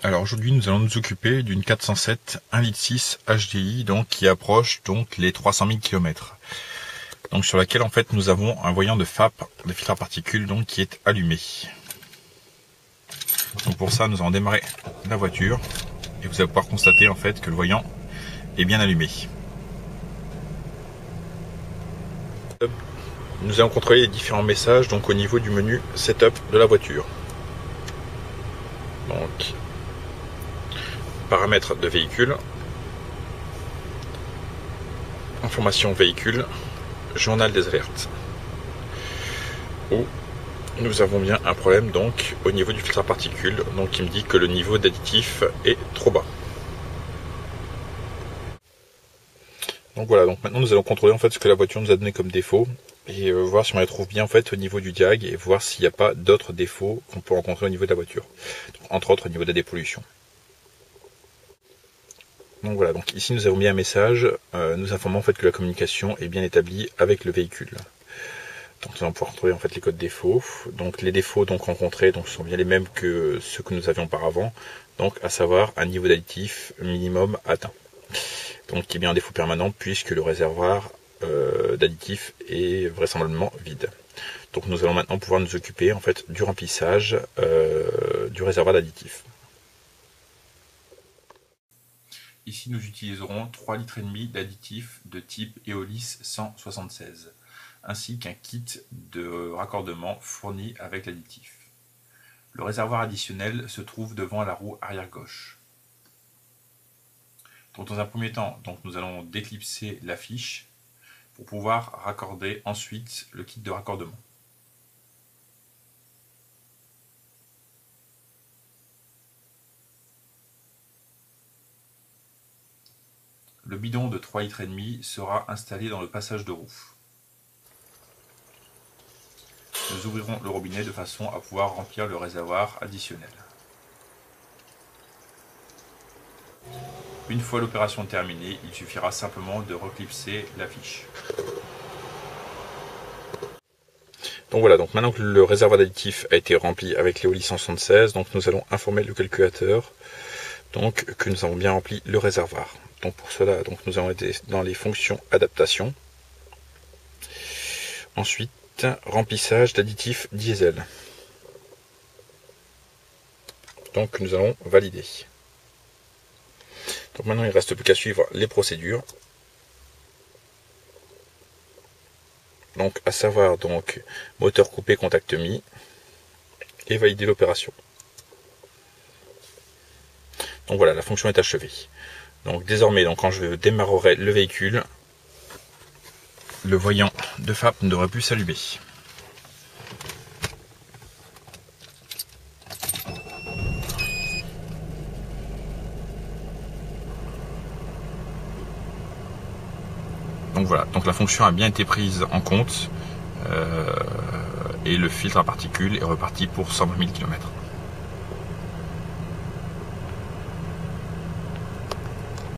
Alors aujourd'hui nous allons nous occuper d'une 407 1,6 litre HDI donc qui approche donc les 300 000 km. Donc sur laquelle en fait nous avons un voyant de FAP, de filtre à particules donc qui est allumé. Donc pour ça nous allons démarrer la voiture et vous allez pouvoir constater en fait que le voyant est bien allumé. Nous allons contrôler les différents messages donc au niveau du menu Setup de la voiture. Donc paramètres de véhicule, information véhicule, journal des alertes. Où nous avons bien un problème donc au niveau du filtre à particules, donc qui me dit que le niveau d'additif est trop bas. Donc voilà, donc maintenant nous allons contrôler en fait ce que la voiture nous a donné comme défaut et voir si on les trouve bien en fait au niveau du diag et voir s'il n'y a pas d'autres défauts qu'on peut rencontrer au niveau de la voiture, donc, entre autres au niveau de la dépollution. Donc voilà, donc ici nous avons bien un message nous informant en fait que la communication est bien établie avec le véhicule. Donc nous allons pouvoir retrouver en fait les codes défauts. Donc les défauts donc rencontrés donc sont bien les mêmes que ceux que nous avions auparavant, donc à savoir un niveau d'additif minimum atteint. Donc qui est bien un défaut permanent puisque le réservoir d'additif est vraisemblablement vide. Donc nous allons maintenant pouvoir nous occuper en fait du remplissage du réservoir d'additif. Ici nous utiliserons 3,5 litres d'additif de type Eolis 176 ainsi qu'un kit de raccordement fourni avec l'additif. Le réservoir additionnel se trouve devant la roue arrière gauche. Donc dans un premier temps, donc nous allons déclipser la fiche pour pouvoir raccorder ensuite le kit de raccordement. Le bidon de 3,5 litres sera installé dans le passage de roue. Nous ouvrirons le robinet de façon à pouvoir remplir le réservoir additionnel. Une fois l'opération terminée, il suffira simplement de reclipser la fiche. Donc voilà, donc maintenant que le réservoir d'additif a été rempli avec l'Eolis 176, donc nous allons informer le calculateur donc que nous avons bien rempli le réservoir. Donc pour cela, donc nous allons être dans les fonctions adaptation. Ensuite, remplissage d'additif diesel. Donc nous allons valider. Donc maintenant il ne reste plus qu'à suivre les procédures. Donc à savoir donc moteur coupé, contact mis et valider l'opération. Donc voilà, la fonction est achevée. Donc désormais, donc, quand je démarrerai le véhicule, le voyant de FAP ne devrait plus s'allumer. Donc voilà, donc la fonction a bien été prise en compte et le filtre à particules est reparti pour 120 000 km.